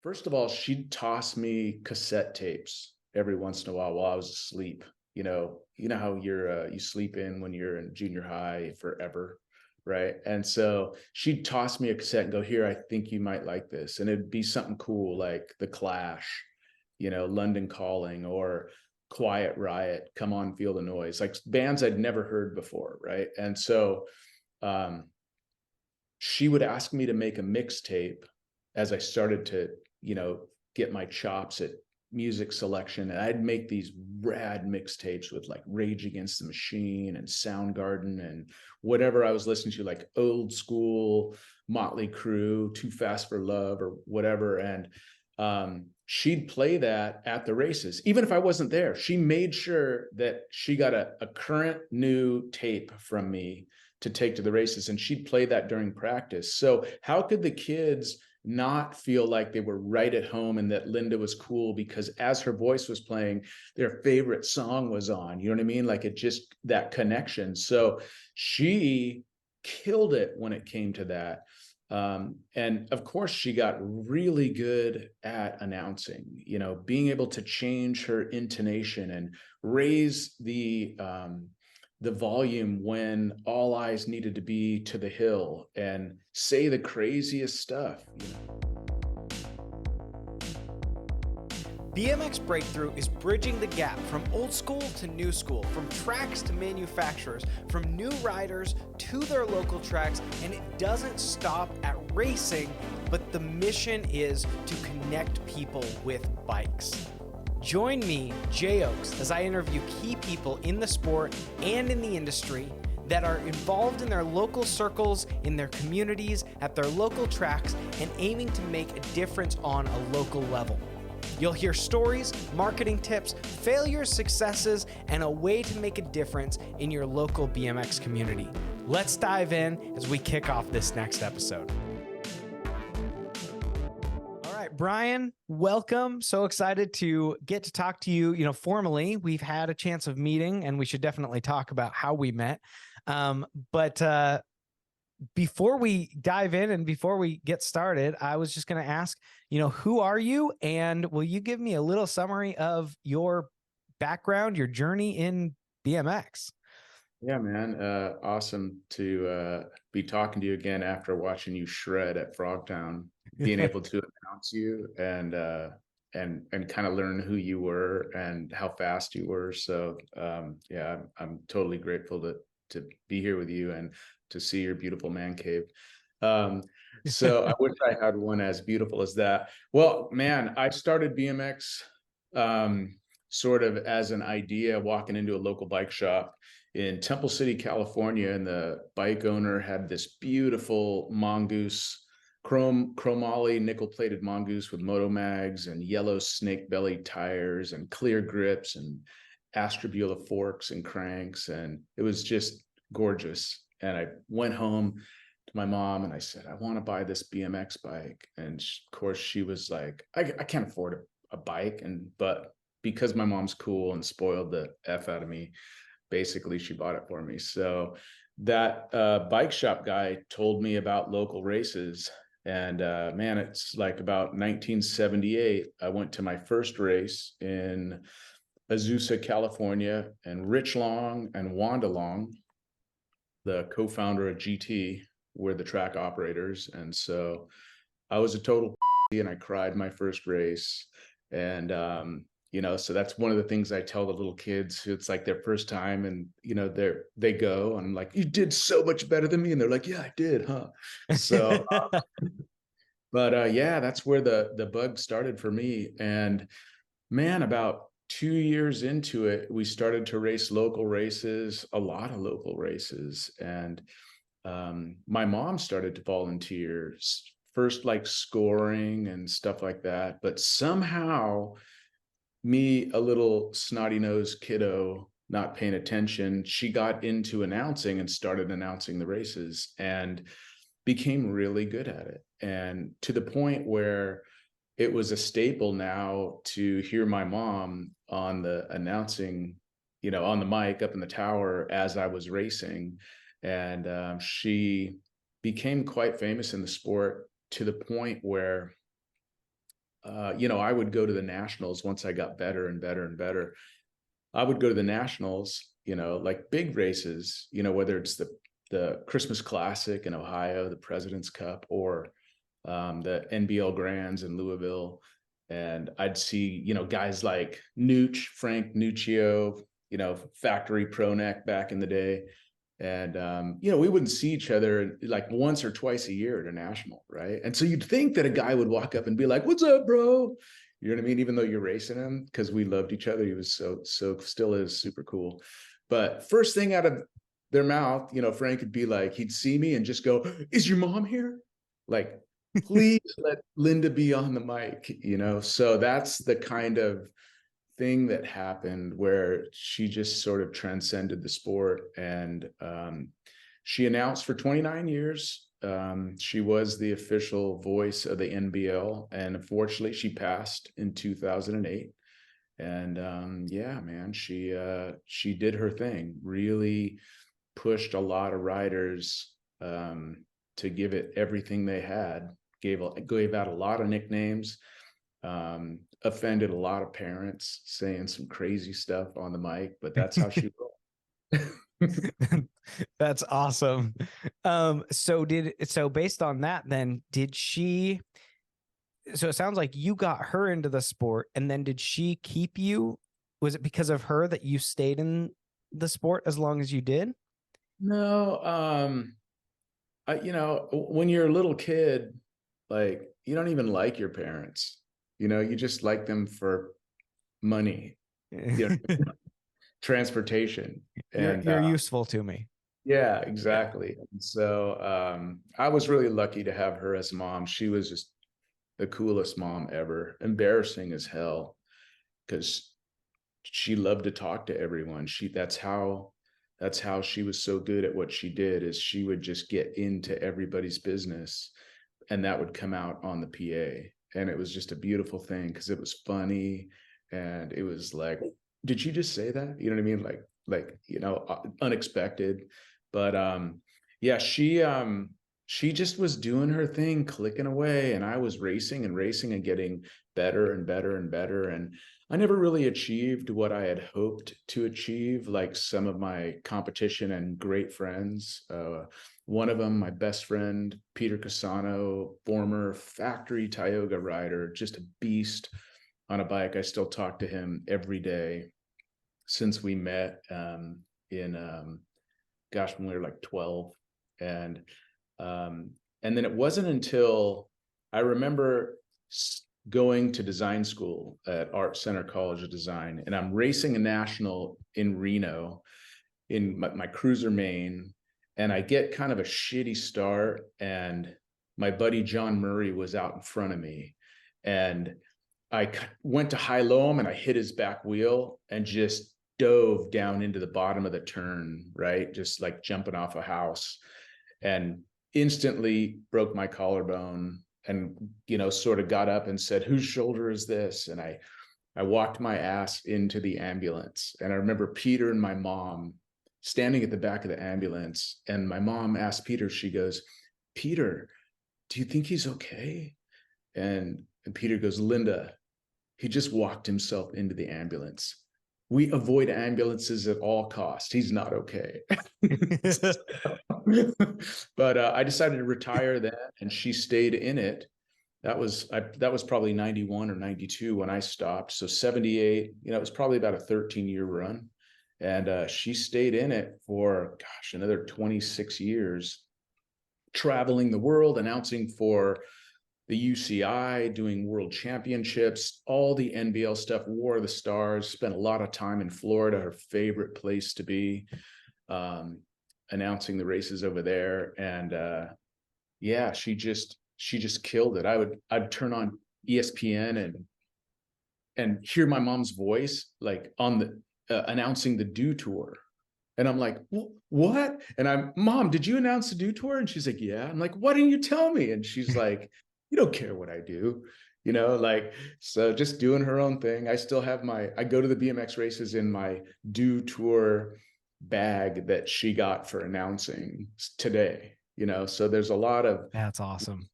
First of all, she'd toss me cassette tapes every once in a while I was asleep. You know how you sleep in when you're in junior high forever, right? And so she'd toss me a cassette and go, "Here, I think you might like this," and it'd be something cool like The Clash, London Calling, or Quiet Riot, Come On Feel the Noise, like bands I'd never heard before, right? And so um, she would ask me to make a mixtape as I started to, get my chops at music selection. And I'd make these rad mixtapes with like Rage Against the Machine and Soundgarden and whatever I was listening to, like old school Motley Crue, Too Fast for Love, or whatever. And she'd play that at the races, even if I wasn't there. She made sure that she got a current new tape from me to take to the races, and she'd play that during practice. So how could the kids not feel like they were right at home and that Linda was cool because as her voice was playing, their favorite song was on? You know what I mean? Like, it just, that connection. So she killed it when it came to that. And of course, she got really good at announcing, being able to change her intonation and raise the volume when all eyes needed to be to the hill and say the craziest stuff. BMX Breakthrough is bridging the gap from old school to new school, from tracks to manufacturers, from new riders to their local tracks, and it doesn't stop at racing, but the mission is to connect people with bikes. Join me, Jay Oaks, as I interview key people in the sport and in the industry that are involved in their local circles, in their communities, at their local tracks, and aiming to make a difference on a local level. You'll hear stories, marketing tips, failures, successes, and a way to make a difference in your local BMX community. Let's dive in as we kick off this next episode. Bryan, welcome. So excited to get to talk to you, formally. We've had a chance of meeting, and we should definitely talk about how we met. But before we dive in and before we get started, I was just going to ask, who are you? And will you give me a little summary of your background, your journey in BMX? Yeah, man. Awesome to be talking to you again after watching you shred at Frogtown, being able to announce you and kind of learn who you were and how fast you were. So yeah, I'm totally grateful to be here with you and to see your beautiful man cave. So I wish I had one as beautiful as that. Well, man, I started BMX sort of as an idea, walking into a local bike shop in Temple City, California, and the bike owner had this beautiful mongoose, chromoly nickel-plated mongoose with moto mags and yellow snake belly tires and clear grips and Astrobula forks and cranks, and it was just gorgeous. And I went home to my mom and I said, "I want to buy this BMX bike." And of course, she was like, "I can't afford a bike," but because my mom's cool and spoiled the F out of me, basically she bought it for me. So that bike shop guy told me about local races, and man, it's like about 1978 I went to my first race in Azusa, California, and Rich Long and Wanda Long, the co-founder of GT, were the track operators. And so I was a total and I cried my first race. And so that's one of the things I tell the little kids who it's like their first time, and they go and I'm like, "You did so much better than me," and they're like, "Yeah, I did, huh?" So but yeah, that's where the bug started for me. And man, about 2 years into it, we started to race local races, a lot of local races. And my mom started to volunteer, first like scoring and stuff like that, but somehow me, a little snotty-nosed kiddo, not paying attention, she got into announcing and started announcing the races and became really good at it. And to the point where it was a staple now to hear my mom on the announcing, on the mic up in the tower as I was racing. And she became quite famous in the sport to the point where I would go to the nationals once I got better and better and better. I would go to the nationals, like big races, whether it's the Christmas Classic in Ohio, the President's Cup, or the NBL Grands in Louisville. And I'd see, guys like Frank Nuccio, Factory Pro Neck back in the day. And, we wouldn't see each other like once or twice a year at a national, right? And so you'd think that a guy would walk up and be like, "What's up, bro?" You know what I mean? Even though you're racing him, because we loved each other. He was so still is super cool. But first thing out of their mouth, Frank would be like, he'd see me and just go, "Is your mom here?" Like, please let Linda be on the mic, So that's the kind of thing that happened where she just sort of transcended the sport. And she announced for 29 years. She was the official voice of the NBL, and unfortunately she passed in 2008. And yeah, man, she did her thing, really pushed a lot of riders to give it everything they had, gave out a lot of nicknames, offended a lot of parents, saying some crazy stuff on the mic, but that's how she rolled. That's awesome. So based on that, then so it sounds like you got her into the sport, and then did she keep you? Was it because of her that you stayed in the sport as long as you did? No, when you're a little kid, like, you don't even like your parents, you just like them for money, transportation. And You're useful to me. yeah, exactly. And so I was really lucky to have her as a mom. She was just the coolest mom ever. Embarrassing as hell, because she loved to talk to everyone. That's how she was so good at what she did, is she would just get into everybody's business, and that would come out on the PA. And it was just a beautiful thing, because it was funny, and it was like, did you just say that? You know what I mean? Unexpected. But yeah, she just was doing her thing, clicking away, and I was racing and racing and getting better and better and better. And I never really achieved what I had hoped to achieve, like some of my competition and great friends. One of them, my best friend, Peter Casano, former factory Tioga rider, just a beast on a bike. I still talk to him every day since we met in when we were like 12. And then it wasn't until I remember going to design school at Art Center College of Design, and I'm racing a national in Reno in my cruiser main, and I get kind of a shitty start, and my buddy John Murray was out in front of me, and I went to high-low him, and I hit his back wheel and just dove down into the bottom of the turn, right? Just like jumping off a house, and instantly broke my collarbone, and, sort of got up and said, "Whose shoulder is this?" And I walked my ass into the ambulance. And I remember Peter and my mom standing at the back of the ambulance. And my mom asked Peter, she goes, "Peter, do you think he's okay?" And Peter goes, "Linda, he just walked himself into the ambulance. We avoid ambulances at all costs. He's not okay." But I decided to retire then, and she stayed in it. That was probably 91 or 92 when I stopped. So 78, it was probably about a 13-year run. And she stayed in it for, another 26 years, traveling the world, announcing for the UCI, doing world championships, all the NBL stuff, War of the Stars, spent a lot of time in Florida, her favorite place to be, announcing the races over there. And yeah, she just killed it. I'd turn on ESPN and hear my mom's voice, like on the announcing the Dew Tour. And I'm like, "What?" And "Mom, did you announce the Dew Tour?" And she's like, "Yeah." I'm like, "Why didn't you tell me?" And she's like, "You don't care what I do." So just doing her own thing. I still have I go to the BMX races in my Dew Tour bag that she got for announcing today. So there's a lot of That's awesome.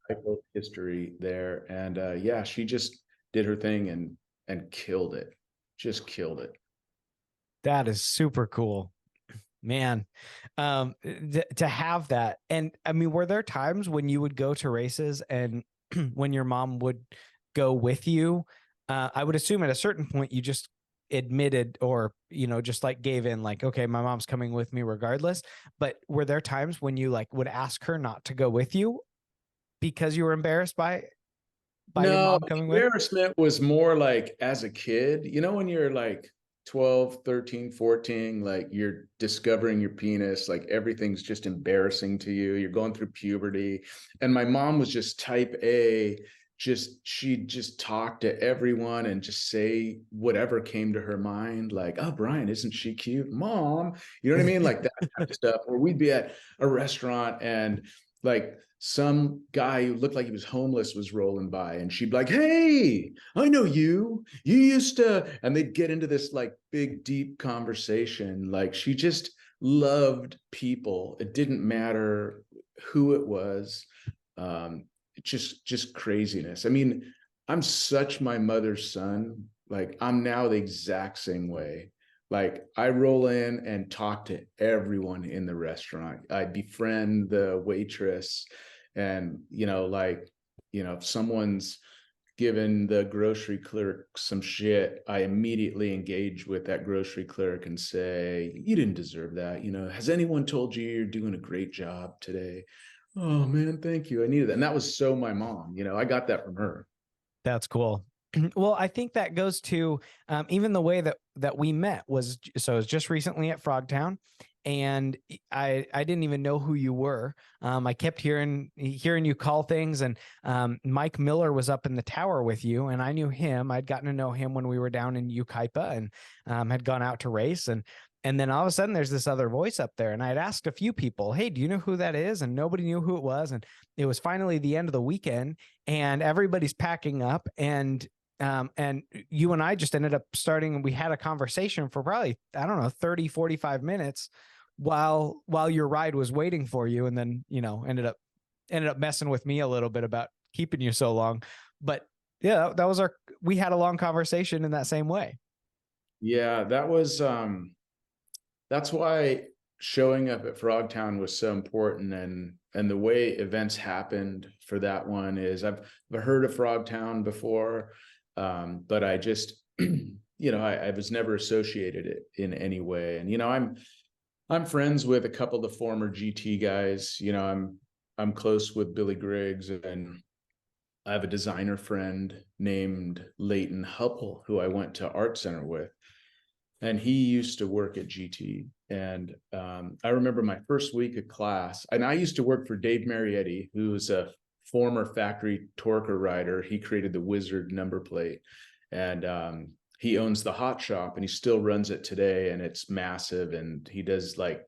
history there. And yeah, she just did her thing and killed it, just killed it. That is super cool, man. To have that. And I mean, were there times when you would go to races and when your mom would go with you? I would assume at a certain point you just admitted, or, you know, just like gave in, like, okay, my mom's coming with me regardless. But were there times when you like would ask her not to go with you because you were embarrassed by your No, mom coming with? embarrassment was more like as a kid, you know, when you're like 12, 13, 14, like you're discovering your penis, like everything's just embarrassing to you. You're going through puberty. And my mom was just type A, she'd just talk to everyone and just say whatever came to her mind, like, oh, Bryan, isn't she cute? Mom, you know what I mean? Like that kind of stuff. Or we'd be at a restaurant and like some guy who looked like he was homeless was rolling by and she'd be like, hey, I know you used to, and they'd get into this like big deep conversation. Like she just loved people. It didn't matter who it was. Just craziness. I mean, I'm such my mother's son. Like I'm now the exact same way. Like I roll in and talk to everyone in the restaurant. I befriend the waitress, and like, if someone's given the grocery clerk some shit, I immediately engage with that grocery clerk and say, you didn't deserve that. Has anyone told you you're doing a great job today? Oh man, thank you. I needed that. And that was so my mom, I got that from her. That's cool. Well, I think that goes to even the way that we met was, so it was just recently at Frogtown, and I didn't even know who you were. I kept hearing you call things, and Mike Miller was up in the tower with you, and I knew him. I'd gotten to know him when we were down in Ukaipa, and had gone out to race, and then all of a sudden there's this other voice up there, and I'd asked a few people, hey, do you know who that is? And nobody knew who it was, and it was finally the end of the weekend, and everybody's packing up, and you and I just ended up starting, we had a conversation for probably, I don't know, 30, 45 minutes while your ride was waiting for you. And then, ended up messing with me a little bit about keeping you so long. But yeah, that was we had a long conversation in that same way. Yeah, that's why showing up at Frogtown was so important. And the way events happened for that one is I've heard of Frogtown before. But I just, I was never associated it in any way. And, I'm friends with a couple of the former GT guys. I'm close with Billy Griggs, and I have a designer friend named Leighton Huppel, who I went to Art Center with, and he used to work at GT. And I remember my first week of class, and I used to work for Dave Marietti, who was a former factory Torker rider. He created the Wizard number plate, and he owns the Hot Shop, and he still runs it today, and it's massive. And he does like,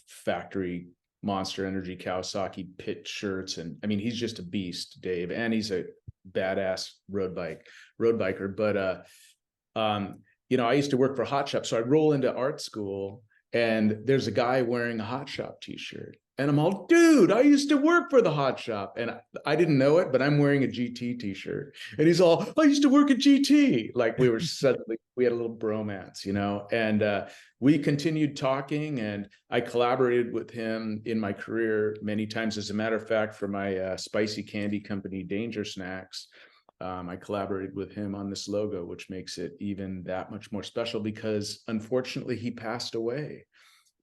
factory Monster Energy Kawasaki pit shirts. And I mean, he's just a beast, Dave, and he's a badass road biker. But I used to work for Hot Shop, so I roll into art school, and there's a guy wearing a Hot Shop t-shirt, and I'm all, dude, I used to work for the Hot Shop. And I didn't know it, but I'm wearing a GT t-shirt. And he's all, I used to work at GT. Like we had a little bromance, and we continued talking, and I collaborated with him in my career many times. As a matter of fact, for my spicy candy company, Danger Snacks, I collaborated with him on this logo, which makes it even that much more special because unfortunately he passed away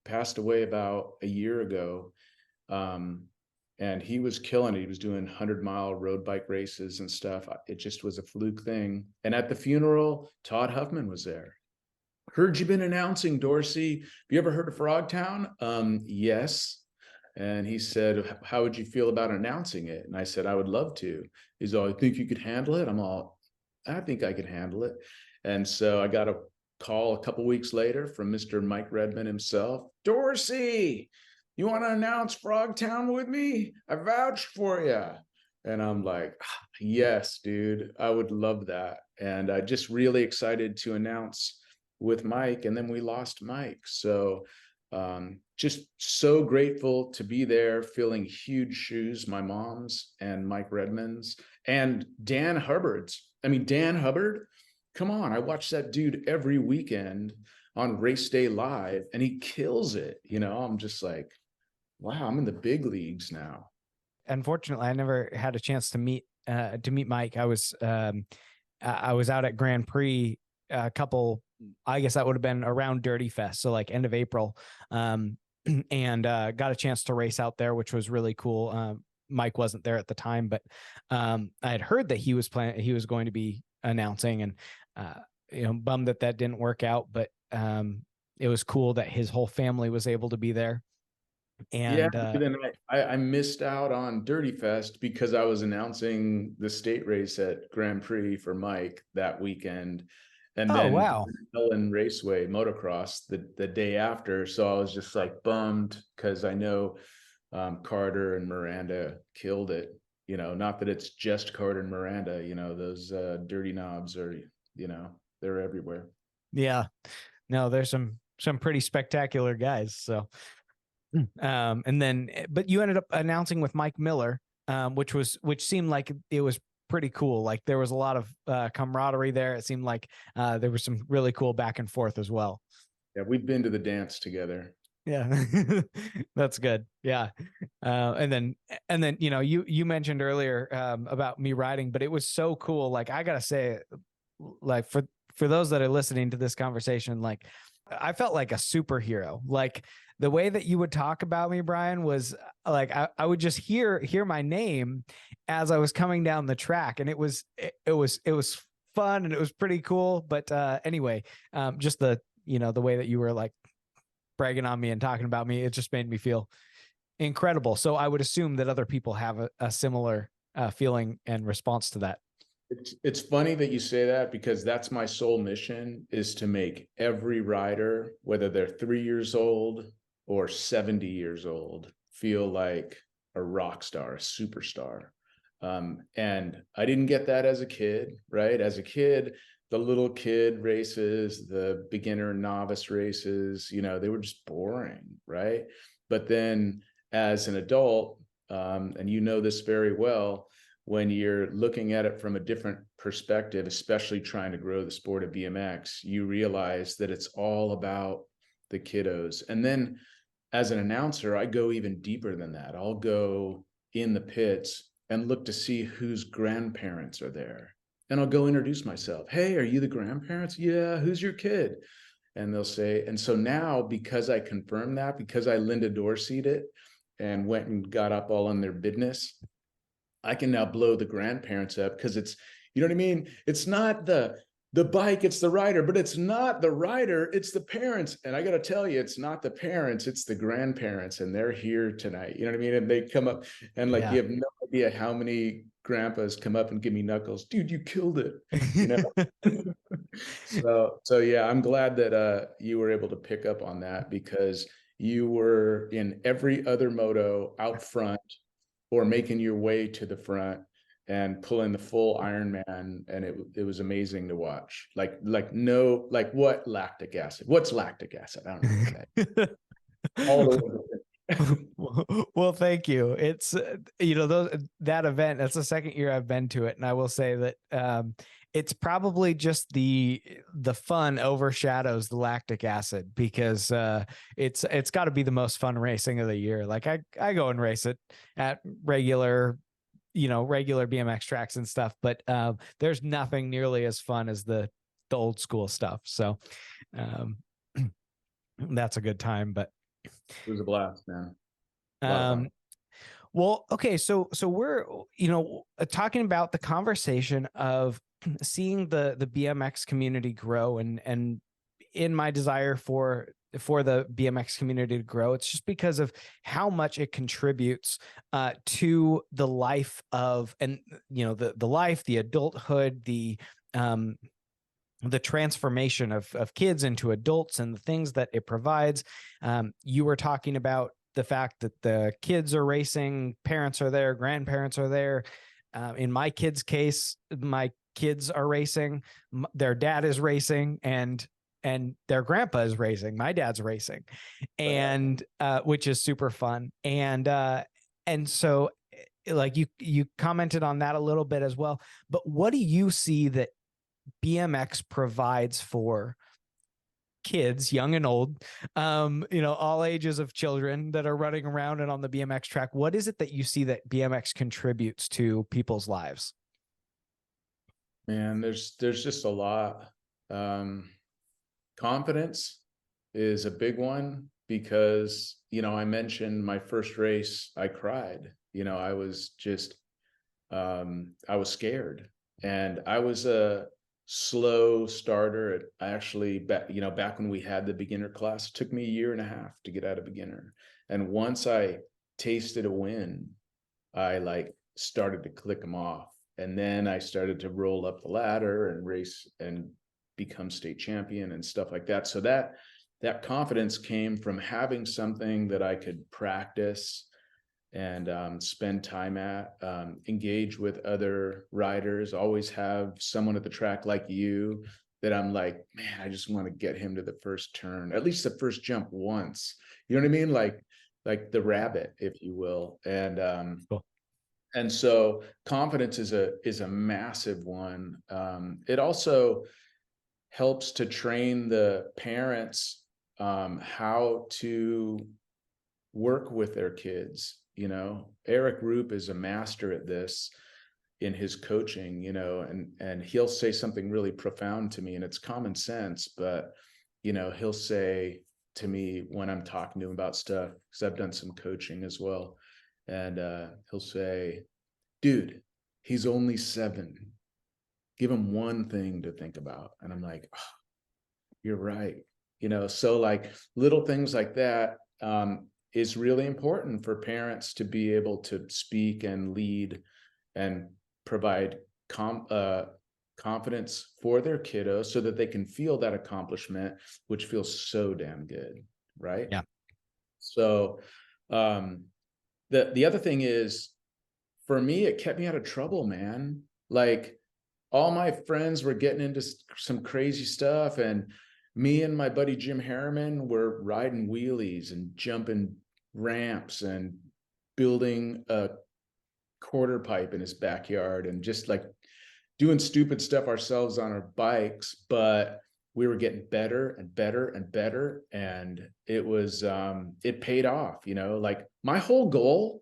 about a year ago. And he was killing it. He was doing 100-mile road bike races and stuff. It just was a fluke thing. And at the funeral, Todd Huffman was there. Heard you've been announcing, Dorsey. Have you ever heard of Frogtown? Yes. And he said, how would you feel about announcing it? And I said, I would love to. He's all, I think you could handle it? I'm all, I think I could handle it. And so I got a call a couple weeks later from Mr. Mike Redman himself. Dorsey, you want to announce Frogtown with me? I vouched for you. And I'm like, yes, dude, I would love that. And I just really excited to announce with Mike. And then we lost Mike. So just so grateful to be there, filling huge shoes, my mom's and Mike Redman's and Dan Hubbard's. I mean, Dan Hubbard, come on, I watch that dude every weekend on race day live, and he kills it. I'm just like, wow, I'm in the big leagues now. Unfortunately, I never had a chance to meet Mike. I was out at Grand Prix a couple, I guess that would have been around Dirty Fest, so like end of April, and got a chance to race out there, which was really cool. Mike wasn't there at the time, but I had heard that he was going to be announcing, and bummed that didn't work out, but it was cool that his whole family was able to be there. Yeah, And then I missed out on Dirty Fest because I was announcing the state race at Grand Prix for Mike that weekend, and oh then wow, Ellen Raceway Motocross the day after. So I was just like bummed because I know Carter and Miranda killed it. Not that it's just Carter and Miranda. Those dirty knobs are, they're everywhere. yeah, no, there's some pretty spectacular guys. So and then, but you ended up announcing with Mike Miller, which seemed like it was pretty cool. Like there was a lot of camaraderie there. It seemed like there was some really cool back and forth as well. Yeah, we've been to the dance together. Yeah, that's good. Yeah, and then you mentioned earlier about me riding, but it was so cool. Like I gotta say, like for those that are listening to this conversation, like I felt like a superhero. Like the way that you would talk about me, Bryan, was like I would just hear my name as I was coming down the track, and it was fun and it was pretty cool. But anyway, just the way that you were like bragging on me and talking about me, it just made me feel incredible. So I would assume that other people have a similar feeling and response to that. It's funny that you say that because that's my sole mission, is to make every rider, whether they're 3 years old or 70 years old, feel like a rock star, a superstar. And I didn't get that as a kid, right? As a kid, the little kid races, the beginner novice races, they were just boring, right? But then as an adult, and this very well, when you're looking at it from a different perspective, especially trying to grow the sport of BMX, you realize that it's all about the kiddos. And then as an announcer, I go even deeper than that. I'll go in the pits and look to see whose grandparents are there. And I'll go introduce myself. Hey, are you the grandparents? Yeah, who's your kid? And they'll say, and so now, because I confirmed that, because I Linda Dorsey'd it and went and got up all in their business, I can now blow the grandparents up because it's, you know what I mean? It's not the bike, it's the rider, but it's not the rider, it's the parents. And I got to tell you, it's not the parents, it's the grandparents, and they're here tonight. You know what I mean? And they come up and like, you have no idea how many grandpas come up and give me knuckles. Dude, you killed it. So yeah, I'm glad that you were able to pick up on that, because you were in every other moto out front or making your way to the front and pulling the full Ironman, and it was amazing to watch. Like what lactic acid? What's lactic acid? I don't know what that. All well, thank you. It's that event. That's the second year I've been to it, and I will say that it's probably just the fun overshadows the lactic acid, because it's got to be the most fun racing of the year. Like I go and race it at regular BMX tracks and stuff, but there's nothing nearly as fun as the old school stuff. So that's a good time. But it was a blast, man. A lot of fun. Well, okay, so we're talking about the conversation of seeing the BMX community grow, and in my desire for the BMX community to grow, it's just because of how much it contributes to the life of, and the life, the adulthood, the transformation of kids into adults, and the things that it provides. You were talking about the fact that the kids are racing, parents are there, grandparents are there. In my kids' case, my kids are racing, their dad is racing, and their grandpa is racing. My dad's racing, and which is super fun. And so like you commented on that a little bit as well, but what do you see that BMX provides for kids, young and old, all ages of children that are running around and on the BMX track? What is it that you see that BMX contributes to people's lives? Man, there's just a lot. Confidence is a big one because, I mentioned my first race, I cried. I was just, I was scared, and I was a slow starter. I actually, back when we had the beginner class, it took me a year and a half to get out of beginner. And once I tasted a win, I like started to click them off. And then I started to roll up the ladder and race and become state champion and stuff like that. So that confidence came from having something that I could practice and spend time at, engage with other riders, always have someone at the track like you that I'm like, man, I just want to get him to the first turn, at least the first jump once. You know what I mean? Like the rabbit, if you will. Cool. And so confidence is a massive one. It also helps to train the parents how to work with their kids. Eric Roop is a master at this in his coaching, and he'll say something really profound to me, and it's common sense, but he'll say to me when I'm talking to him about stuff, because I've done some coaching as well, and he'll say, dude, he's only 7. Give him one thing to think about. And I'm like, oh, you're right. So like little things like that is really important for parents to be able to speak and lead and provide confidence for their kiddos so that they can feel that accomplishment, which feels so damn good. Right. Yeah. So the other thing is, for me, it kept me out of trouble, man. Like all my friends were getting into some crazy stuff, and me and my buddy Jim Harriman were riding wheelies and jumping ramps and building a quarter pipe in his backyard and just like doing stupid stuff ourselves on our bikes. But we were getting better and better and better, and it was it paid off. Like my whole goal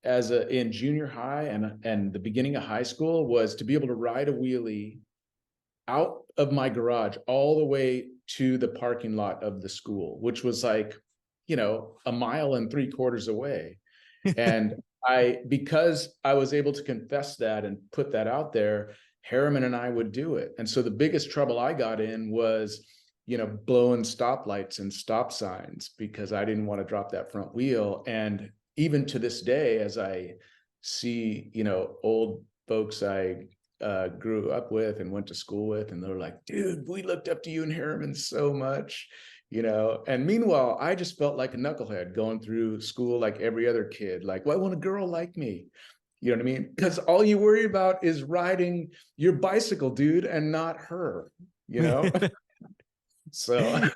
in junior high and the beginning of high school was to be able to ride a wheelie out of my garage all the way to the parking lot of the school, which was like, 1.75 miles away. And because I was able to confess that and put that out there, Harriman and I would do it. And so the biggest trouble I got in was, blowing stoplights and stop signs because I didn't want to drop that front wheel. And even to this day, as I see, old folks I grew up with and went to school with, and they're like, dude, we looked up to you and Harriman so much, and meanwhile, I just felt like a knucklehead going through school like every other kid. Like, why won't a girl like me? You know what I mean? Because all you worry about is riding your bicycle, dude, and not her, So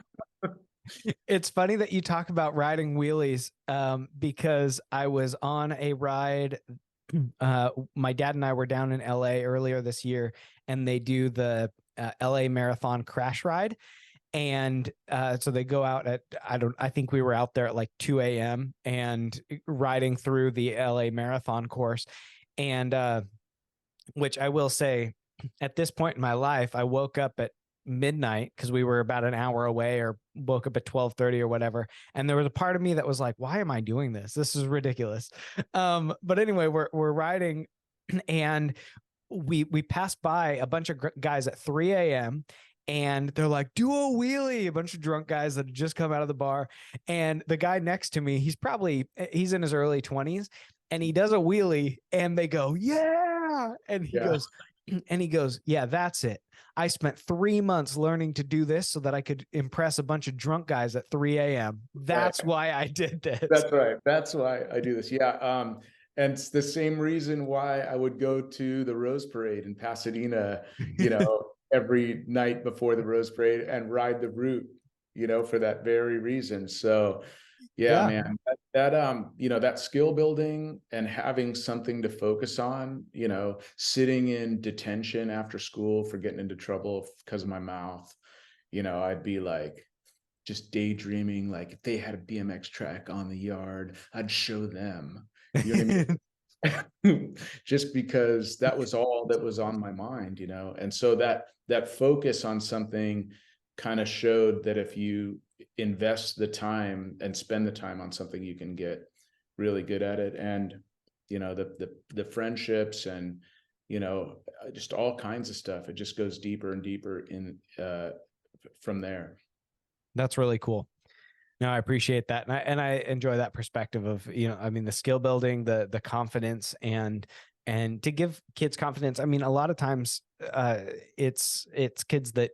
It's funny that you talk about riding wheelies, because I was on a ride. My dad and I were down in LA earlier this year, and they do the LA Marathon crash ride. And so they go out at, I think we were out there at like 2 a.m. and riding through the LA Marathon course. And which I will say, at this point in my life, I woke up at midnight because we were about an hour away, or woke up at 12:30 or whatever. And there was a part of me that was like, why am I doing this? This is ridiculous. But anyway, we're riding, and we passed by a bunch of guys at 3 a.m. and they're like, do a wheelie, a bunch of drunk guys that had just come out of the bar. And the guy next to me, he's in his early 20s, and he does a wheelie, and they go, yeah. And he goes, yeah, that's it. I spent 3 months learning to do this so that I could impress a bunch of drunk guys at 3 a.m. That's Right. why I did this. That's right. That's why I do this. Yeah. And it's the same reason why I would go to the Rose Parade in Pasadena, every night before the Rose Parade and ride the route, for that very reason. So Yeah, Yeah. man. That skill building and having something to focus on, sitting in detention after school for getting into trouble because of my mouth, I'd be like just daydreaming, like if they had a BMX track on the yard, I'd show them. You know what I mean? Just because that was all that was on my mind, and so that focus on something kind of showed that if you invest the time and spend the time on something, you can get really good at it. And the friendships and just all kinds of stuff, it just goes deeper and deeper in from there. That's really cool. No, I appreciate that. And I enjoy that perspective of, I mean, the skill building, the confidence, and to give kids confidence. I mean, a lot of times it's kids that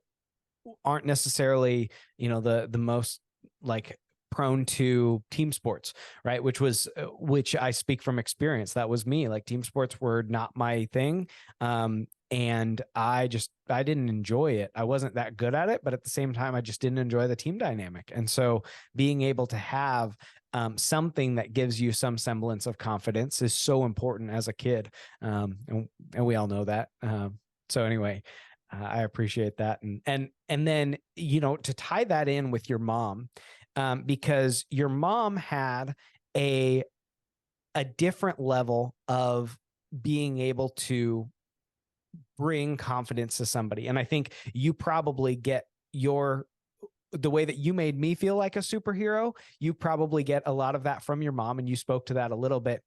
aren't necessarily, the most like prone to team sports, right? Which I speak from experience. That was me. Like, team sports were not my thing. And I didn't enjoy it. I wasn't that good at it, but at the same time, I just didn't enjoy the team dynamic. And so being able to have something that gives you some semblance of confidence is so important as a kid. And we all know that. So anyway, I appreciate that. And then, to tie that in with your mom, because your mom had a different level of being able to bring confidence to somebody. And I think you probably get the way that you made me feel like a superhero, you probably get a lot of that from your mom, and you spoke to that a little bit.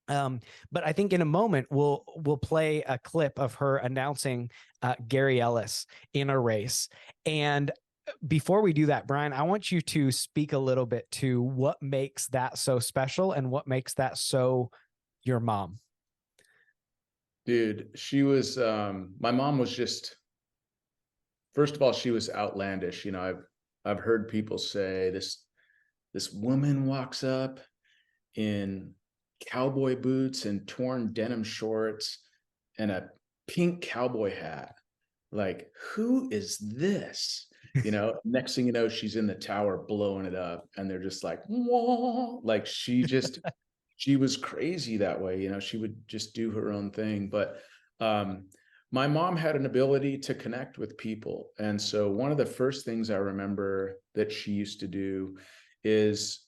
But I think in a moment we'll play a clip of her announcing Gary Ellis in a race. And before we do that, Bryan, I want you to speak a little bit to what makes that so special and what makes that so your mom. Dude, she was my mom was just, first of all, she was outlandish. I've heard people say this woman walks up in cowboy boots and torn denim shorts and a pink cowboy hat. Like, who is this? Next thing you know, she's in the tower blowing it up, and they're just like, whoa. Like, she was crazy that way. She would just do her own thing. But my mom had an ability to connect with people. And so one of the first things I remember that she used to do is,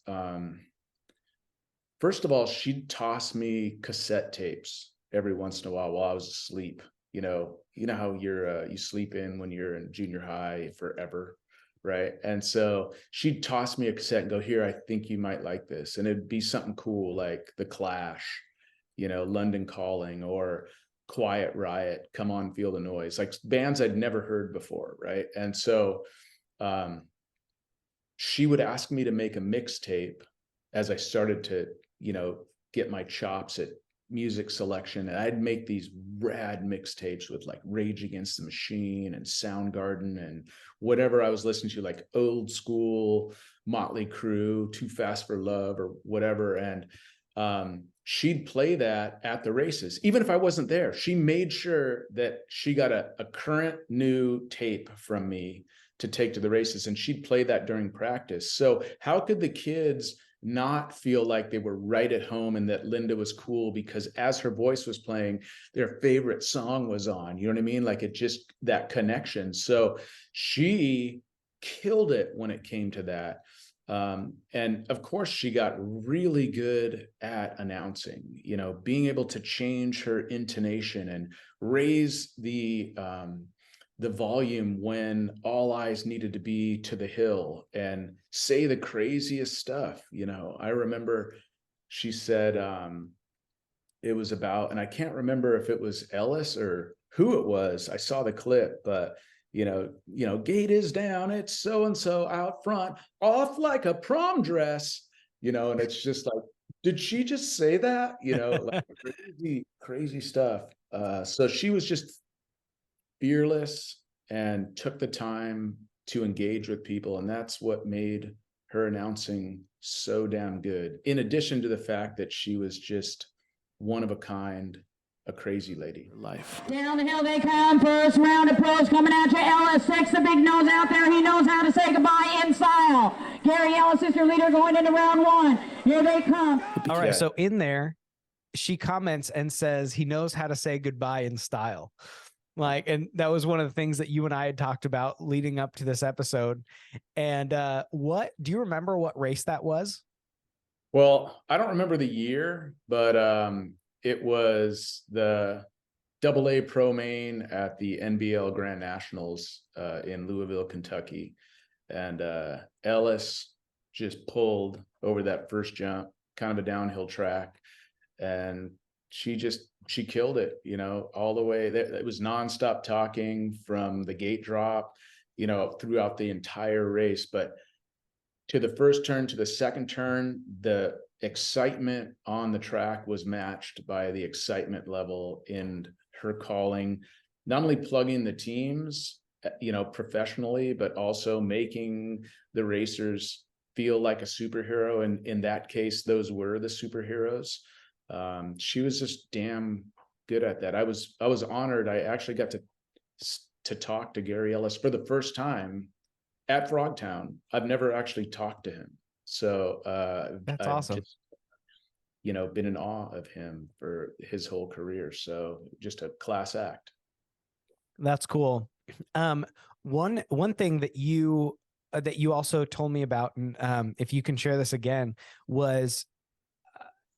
first of all, she'd toss me cassette tapes every once in a while I was asleep. You know how you sleep in when you're in junior high forever, right? And so she'd toss me a cassette and go, "Here, I think you might like this." And it'd be something cool like The Clash, London Calling, or Quiet Riot, Come On Feel the Noise, like bands I'd never heard before, right? And so she would ask me to make a mixtape as I started to get my chops at music selection. And I'd make these rad mixtapes with like Rage Against the Machine and Soundgarden and whatever I was listening to, like old school Motley Crue, Too Fast for Love, or whatever. And she'd play that at the races, even if I wasn't there. She made sure that she got a current new tape from me to take to the races, and she'd play that during practice. So how could the kids not feel like they were right at home and that Linda was cool because as her voice was playing, their favorite song was on? You know what I mean? Like, it just, that connection. So she killed it when it came to that. And of course she got really good at announcing, being able to change her intonation and raise the volume when all eyes needed to be to the hill, and say the craziest stuff. I remember she said, it was about, and I can't remember if it was Ellis or who it was. I saw the clip, but gate is down, it's so-and-so out front, off like a prom dress, and it's just like, did she just say that? Like crazy stuff. So she was just fearless and took the time to engage with people. And that's what made her announcing so damn good. In addition to the fact that she was just one of a kind, a crazy lady. Life. Down the hill they come, first round of pros coming at you. Ellis 6, the big nose out there. He knows how to say goodbye in style. Gary Ellis is your leader going into round one. Here they come. All right. So in there, she comments and says he knows how to say goodbye in style. Like, and that was one of the things that you and I had talked about leading up to this episode. And what do you remember what race that was? Well, I don't remember the year, but it was the AA Pro Main at the NBL Grand Nationals in Louisville, Kentucky. And Ellis just pulled over that first jump, kind of a downhill track. And she killed it, you know, all the way. It was nonstop talking from the gate drop, you know, throughout the entire race. But to the first turn, to the second turn, the excitement on the track was matched by the excitement level in her calling, not only plugging the teams, you know, professionally, but also making the racers feel like a superhero. And in that case, those were the superheroes. She was just damn good at that. I was honored. I actually got to talk to Gary Ellis for the first time at Frogtown. I've never actually talked to him. So that's awesome. Just, you know, been in awe of him for his whole career. So just a class act. That's cool. One thing that you also told me about, and if you can share this again, was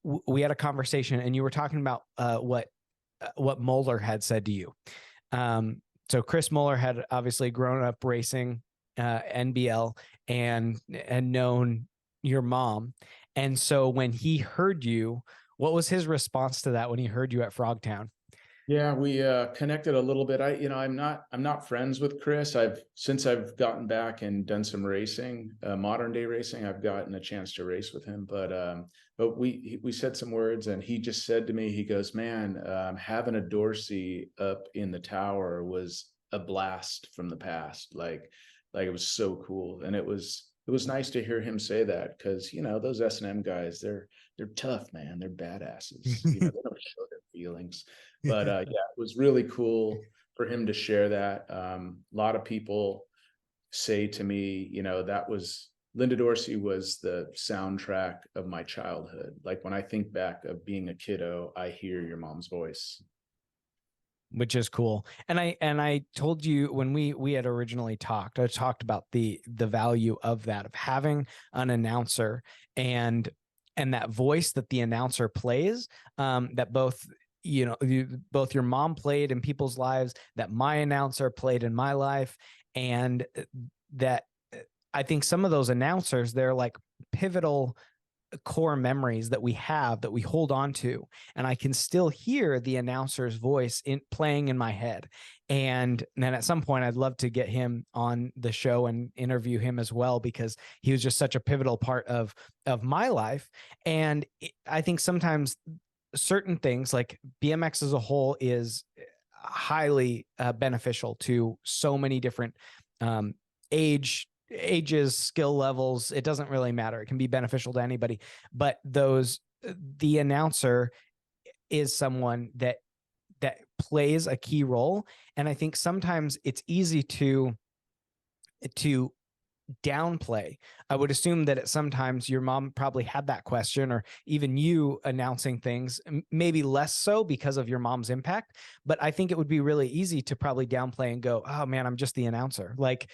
we had a conversation and you were talking about what Moeller had said to you. So Chris Moeller had obviously grown up racing NBL and known your mom. And so when he heard you, what was his response to that when he heard you at Frogtown? Yeah, we connected a little bit. I'm not friends with Chris. Since I've gotten back and done some racing, modern day racing, I've gotten a chance to race with him. But we said some words, and he just said to me, he goes, "Man, having a Dorsey up in the tower was a blast from the past. Like it was so cool." And it was nice to hear him say that, because, you know, those S&M guys, they're tough, man. They're badasses. You know, they don't show their feelings. But yeah, it was really cool for him to share that. A lot of people say to me, you know, Linda Dorsey was the soundtrack of my childhood. Like when I think back of being a kiddo, I hear your mom's voice. Which is cool. And I told you when we had originally talked, I talked about the value of that, of having an announcer and that voice that the announcer plays, that both, you know, both your mom played in people's lives, that my announcer played in my life. And that I think some of those announcers, they're like pivotal core memories that we have, that we hold on to. And I can still hear the announcer's voice playing in my head. And then at some point I'd love to get him on the show and interview him as well, because he was just such a pivotal part of my life. And I think sometimes certain things like BMX as a whole is highly beneficial to so many different ages, skill levels. It doesn't really matter. It can be beneficial to anybody, but the announcer is someone that plays a key role. And I think sometimes it's easy to downplay. I would assume that at sometimes your mom probably had that question, or even you announcing things, maybe less so because of your mom's impact. But I think it would be really easy to probably downplay and go, "Oh man, I'm just the announcer." Like,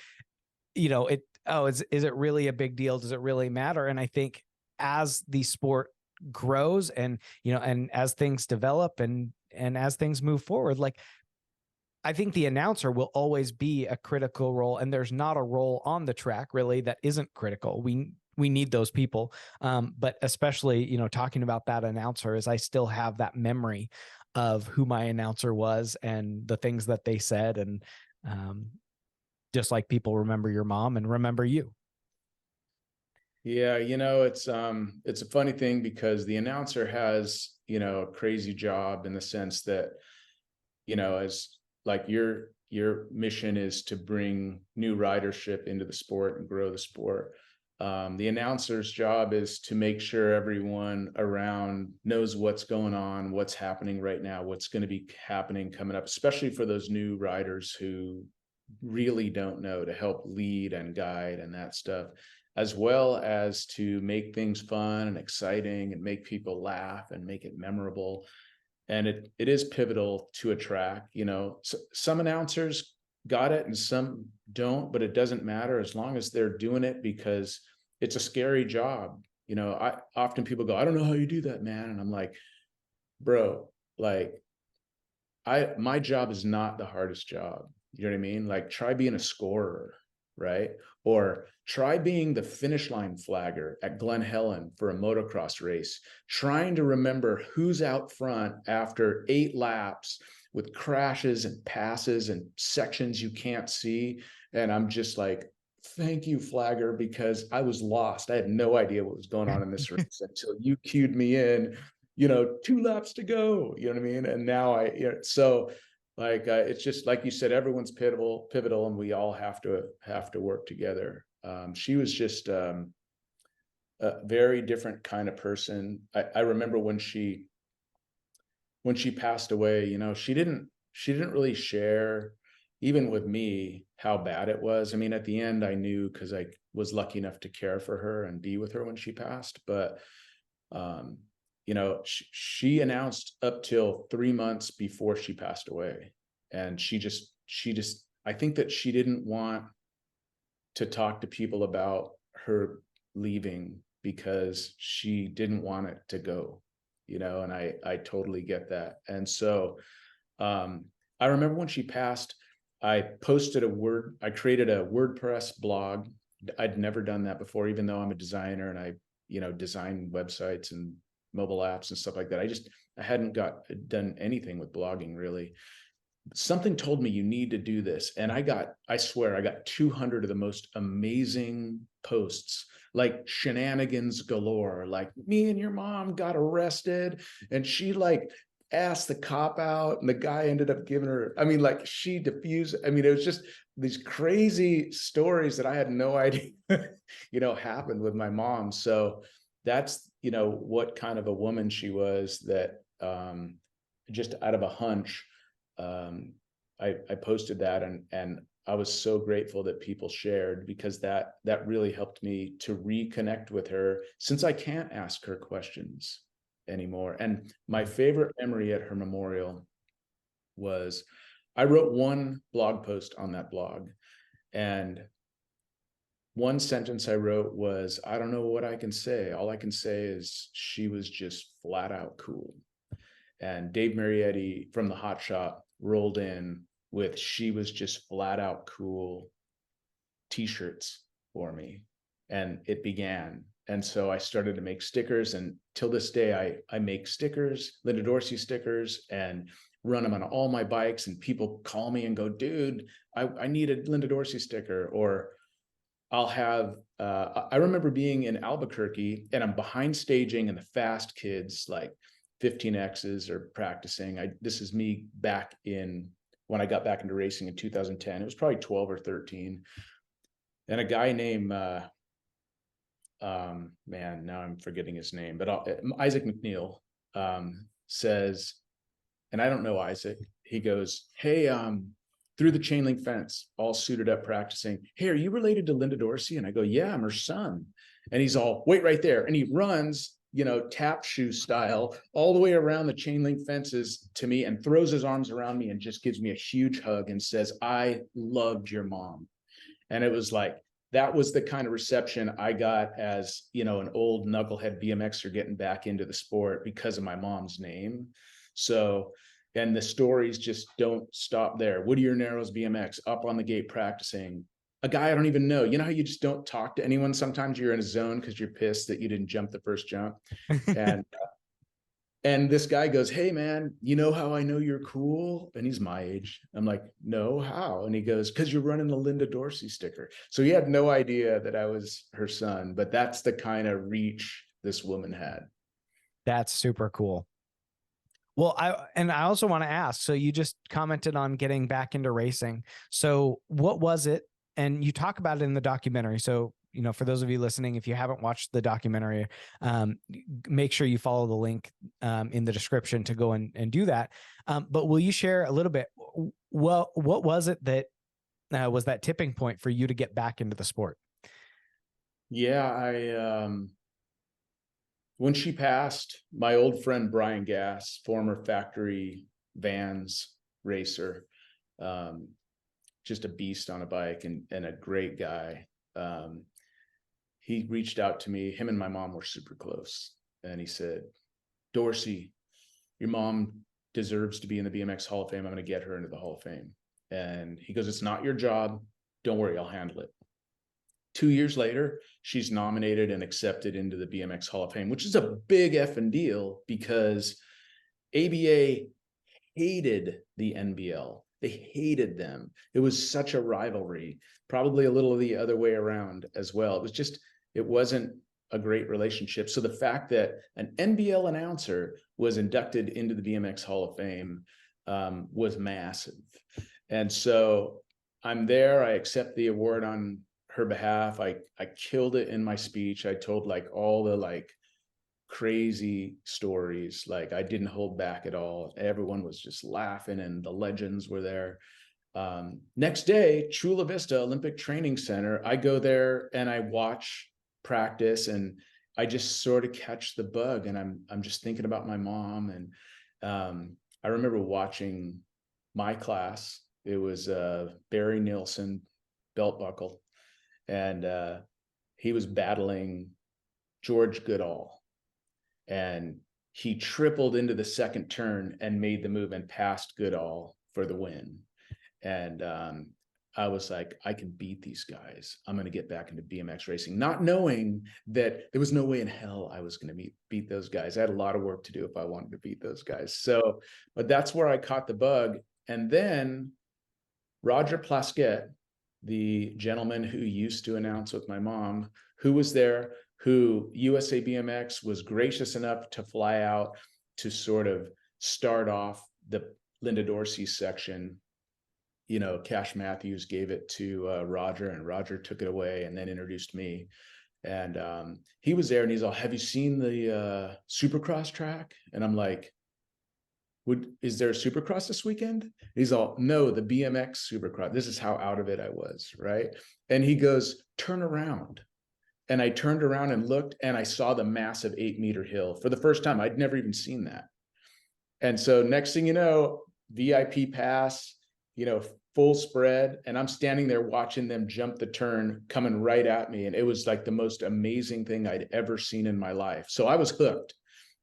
you know, is it really a big deal? Does it really matter? And I think as the sport grows and, you know, and as things develop and as things move forward, like, I think the announcer will always be a critical role, and there's not a role on the track really that isn't critical. We need those people. But especially, you know, talking about that announcer, is I still have that memory of who my announcer was and the things that they said. And, just like people remember your mom and remember you. Yeah, you know, it's a funny thing, because the announcer has, you know, a crazy job in the sense that, you know, as like your mission is to bring new ridership into the sport and grow the sport. The announcer's job is to make sure everyone around knows what's going on, what's happening right now, what's going to be happening coming up, especially for those new riders who really don't know, to help lead and guide and that stuff. as well as to make things fun and exciting and make people laugh and make it memorable. And it is pivotal to a track. You know, some announcers got it and some don't, but it doesn't matter as long as they're doing it, because it's a scary job. You know, I often people go, I don't know how you do that, man. And I'm like, bro, like my job is not the hardest job. You know what I mean? Like, try being a scorer, right? Or try being the finish line flagger at Glen Helen for a motocross race, trying to remember who's out front after 8 laps with crashes and passes and sections you can't see. And I'm just like, thank you, flagger, because I was lost. I had no idea what was going on in this race until you cued me in, you know, 2 laps to go, you know what I mean? And now so like, it's just like you said, everyone's pivotal, and we all have to work together. She was just a very different kind of person. I remember when she passed away, you know, she didn't really share, even with me, how bad it was. I mean, at the end, I knew, because I was lucky enough to care for her and be with her when she passed. But you know, she announced up till 3 months before she passed away. And she just, I think that she didn't want to talk to people about her leaving because she didn't want it to go, you know, and I totally get that. And so I remember when she passed, I created a WordPress blog. I'd never done that before, even though I'm a designer and I, you know, design websites and mobile apps and stuff like that. I hadn't done anything with blogging really. Something told me, you need to do this. And I swear I got 200 of the most amazing posts, like shenanigans galore, like me and your mom got arrested and she like asked the cop out and the guy ended up giving her, I mean, like she diffused, I mean, it was just these crazy stories that I had no idea, you know, happened with my mom. So that's, you know, what kind of a woman she was, that just out of a hunch, I posted that, and I was so grateful that people shared, because that really helped me to reconnect with her, since I can't ask her questions anymore. And my favorite memory at her memorial was, I wrote one blog post on that blog, and one sentence I wrote was, I don't know what I can say. All I can say is she was just flat out cool. And Dave Marietti from the Hot Shop rolled in with, she was just flat out cool t-shirts for me. And it began. And so I started to make stickers, and till this day, I make stickers, Linda Dorsey stickers, and run them on all my bikes. And people call me and go, dude, I need a Linda Dorsey sticker. Or I'll have, I remember being in Albuquerque and I'm behind staging, and the fast kids, like 15Xs, are practicing. This is me back in, when I got back into racing in 2010, it was probably 12 or 13. And a guy named, man, now I'm forgetting his name, but Isaac McNeil, says, and I don't know Isaac, he goes, hey, through the chain link fence, all suited up practicing, hey, are you related to Linda Dorsey? And I go, yeah, I'm her son. And he's all, wait right there. And he runs, you know, tap shoe style all the way around the chain link fences to me, and throws his arms around me and just gives me a huge hug and says, I loved your mom. And it was like, that was the kind of reception I got as, you know, an old knucklehead BMXer getting back into the sport because of my mom's name. So, and the stories just don't stop there. Whittier Narrows BMX, up on the gate practicing. A guy I don't even know. You know how you just don't talk to anyone? Sometimes you're in a zone because you're pissed that you didn't jump the first jump. And this guy goes, hey, man, you know how I know you're cool? And he's my age. I'm like, no, how? And he goes, because you're running the Linda Dorsey sticker. So he had no idea that I was her son, but that's the kind of reach this woman had. That's super cool. Well, I also want to ask, so you just commented on getting back into racing. So what was it? And you talk about it in the documentary. So, you know, for those of you listening, if you haven't watched the documentary, make sure you follow the link in the description to go and do that. But will you share a little bit? Well, what was it that was that tipping point for you to get back into the sport? Yeah, when she passed, my old friend Brian Gass, former factory vans racer, um, just a beast on a bike and a great guy. He reached out to me. Him and my mom were super close, and he said, "Dorsey, your mom deserves to be in the BMX Hall of Fame. I'm going to get her into the Hall of Fame." And he goes, "It's not your job. Don't worry, I'll handle it." 2 years later, she's nominated and accepted into the BMX Hall of Fame, which is a big effing deal because ABA hated the NBL. They hated them. It was such a rivalry, probably a little the other way around as well. It wasn't a great relationship. So the fact that an NBL announcer was inducted into the BMX Hall of Fame was massive. And so I'm there. I accept the award on her behalf. I killed it in my speech. I told like all the like crazy stories. Like I didn't hold back at all. Everyone was just laughing and the legends were there. Next day, Chula Vista Olympic Training Center, I go there and I watch practice and I just sort of catch the bug and I'm just thinking about my mom. And I remember watching my class. It was Barry Nielsen, belt buckle, and he was battling George Goodall, and he tripled into the second turn and made the move and passed Goodall for the win. And I was like, I can beat these guys. I'm going to get back into BMX racing, not knowing that there was no way in hell I was going to beat those guys. I had a lot of work to do if I wanted to beat those guys. So, but that's where I caught the bug. And then Roger Plaskett, the gentleman who used to announce with my mom, who was there, who USA BMX was gracious enough to fly out to sort of start off the Linda Dorsey section. You know, Cash Matthews gave it to Roger, and Roger took it away and then introduced me. And he was there and he's all, "Have you seen the Supercross track?" And I'm like, is there a Supercross this weekend? He's all, "No, the BMX Supercross." This is how out of it I was, right? And he goes, "Turn around." And I turned around and looked and I saw the massive 8-meter hill for the first time. I'd never even seen that. And so next thing you know, VIP pass, you know, full spread. And I'm standing there watching them jump the turn coming right at me. And it was like the most amazing thing I'd ever seen in my life. So I was hooked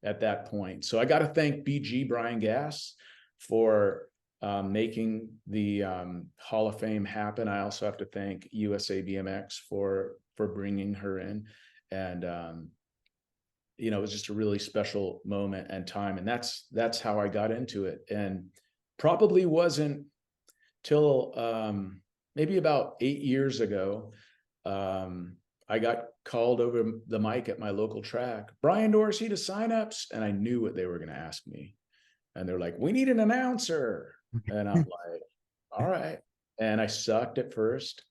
at that point. So I got to thank BG Bryan Gass for making the Hall of Fame happen. I also have to thank USA BMX for bringing her in. And, you know, it was just a really special moment and time. And that's how I got into it. And probably wasn't till maybe about 8 years ago, I got called over the mic at my local track, "Bryan Dorsey to signups." And I knew what they were going to ask me. And they're like, "We need an announcer." And I'm like, all right. And I sucked at first.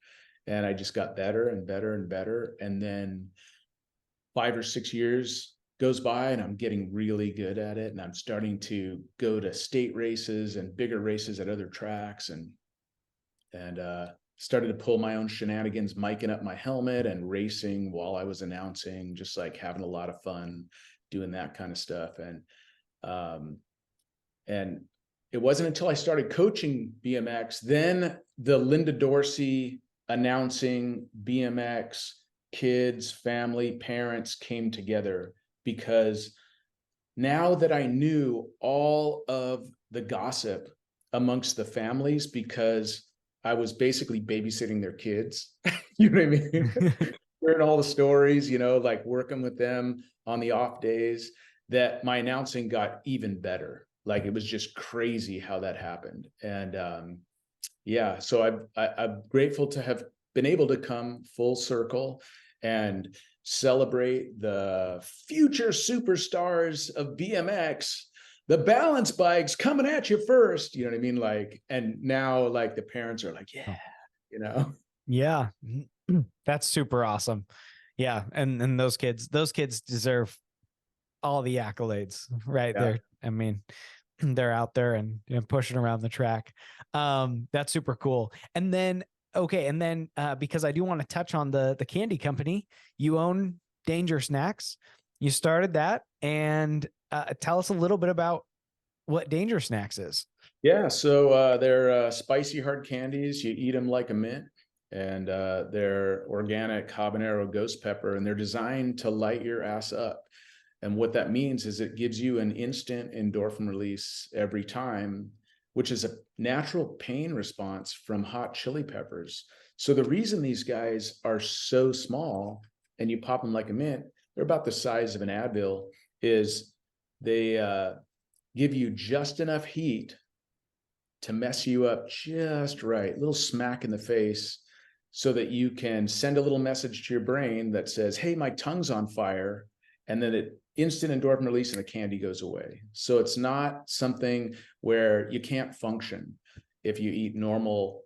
And I just got better and better and better. And then 5 or 6 years goes by and I'm getting really good at it. And I'm starting to go to state races and bigger races at other tracks and started to pull my own shenanigans, miking up my helmet and racing while I was announcing, just like having a lot of fun doing that kind of stuff. And it wasn't until I started coaching BMX, then the Linda Dorsey announcing BMX kids, family, parents came together, because now that I knew all of the gossip amongst the families, because I was basically babysitting their kids, you know what I mean? Hearing all the stories, you know, like working with them on the off days, that my announcing got even better. Like it was just crazy how that happened. And yeah, so I'm grateful to have been able to come full circle and celebrate the future superstars of BMX, the balance bikes coming at you first, you know what I mean? Like, and now like the parents are like, yeah, you know? Yeah. That's super awesome. Yeah. And those kids deserve all the accolades, right? Yeah. I mean, they're out there and pushing around the track. That's super cool. And then Okay, and then because I do want to touch on the candy company, you own Danger Snacks. You started that, and tell us a little bit about what Danger Snacks is. Yeah, so they're spicy hard candies. You eat them like a mint, and they're organic habanero ghost pepper, and they're designed to light your ass up. And what that means is it gives you an instant endorphin release every time, which is a natural pain response from hot chili peppers. So the reason these guys are so small and you pop them like a mint, they're about the size of an Advil, is they give you just enough heat to mess you up just right, a little smack in the face, so that you can send a little message to your brain that says, hey, my tongue's on fire. And then it instant endorphin release and the candy goes away. So it's not something where you can't function if you eat normal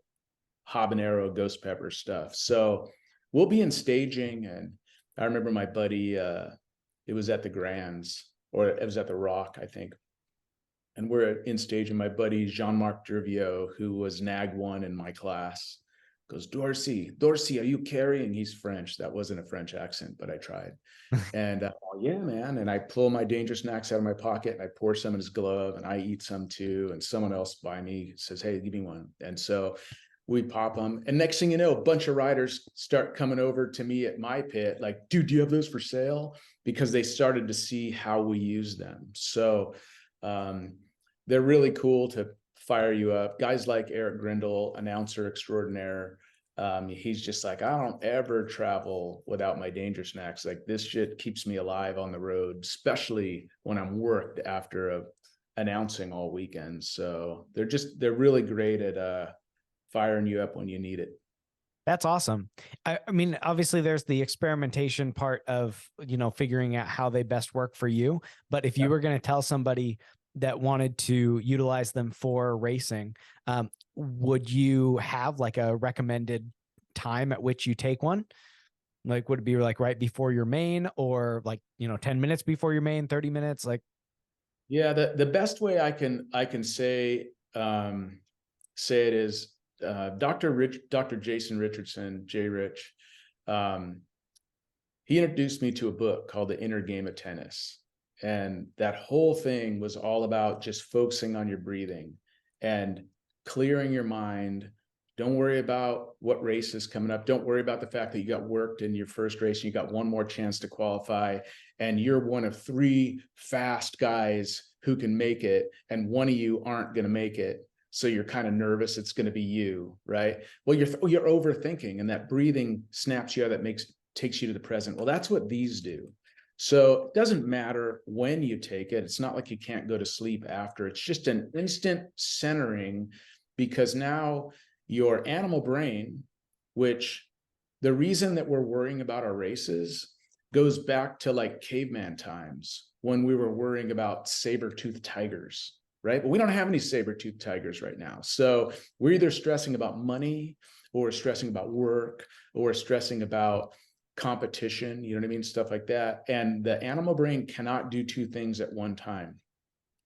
habanero ghost pepper stuff. So we'll be in staging. And I remember my buddy, it was at the Grands, or it was at the Rock, I think. And we're in stage, and my buddy Jean-Marc Dervio, who was NAG 1 in my class, goes, Dorsey, are you carrying? He's French. That wasn't a French accent, but I tried. And oh, yeah, man. And I pull my Danger Snacks out of my pocket, and I pour some in his glove, and I eat some too. And someone else by me says, hey, give me one. And so we pop them. And next thing you know, a bunch of riders start coming over to me at my pit, like, dude, do you have those for sale? Because they started to see how we use them. So they're really cool to fire you up. Guys like Eric Grindle, announcer extraordinaire, he's just like, I don't ever travel without my Danger Snacks. Like, this shit keeps me alive on the road, especially when I'm worked after announcing all weekend. So they're really great at firing you up when you need it. That's awesome. I mean, obviously there's the experimentation part of, figuring out how they best work for you. But if you were going to tell somebody that wanted to utilize them for racing, would you have like a recommended time at which you take one? Like, would it be like right before your main, or like, 10 minutes before your main, 30 minutes? Like, yeah, the best way I can say it is, Dr. Jason Richardson, J. Rich, he introduced me to a book called The Inner Game of Tennis. And that whole thing was all about just focusing on your breathing and clearing your mind. Don't worry about what race is coming up. Don't worry about the fact that you got worked in your first race and you got one more chance to qualify. And you're one of 3 fast guys who can make it, and one of you aren't going to make it. So you're kind of nervous it's going to be you, right? Well, you're overthinking, and that breathing snaps you out, that takes you to the present. Well, that's what these do. So it doesn't matter when you take it. It's not like you can't go to sleep after. It's just an instant centering, because now your animal brain, which the reason that we're worrying about our races goes back to like caveman times when we were worrying about saber-toothed tigers, right? But we don't have any saber-toothed tigers right now. So we're either stressing about money, or stressing about work, or stressing about competition, you know what I mean? Stuff like that. And the animal brain cannot do 2 things at one time.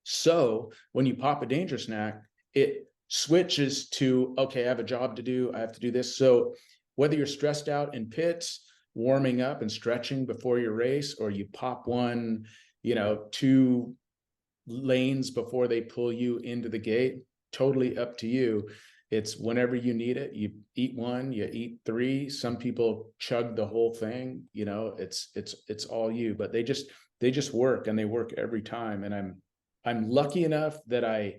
So when you pop a Danger Snack, it switches to, okay, I have a job to do. I have to do this. So whether you're stressed out in pits, warming up and stretching before your race, or you pop one, 2 lanes before they pull you into the gate, totally up to you. It's whenever you need it. You eat 1, you eat 3. Some people chug the whole thing. It's all you. But they just work, and they work every time. And I'm lucky enough that I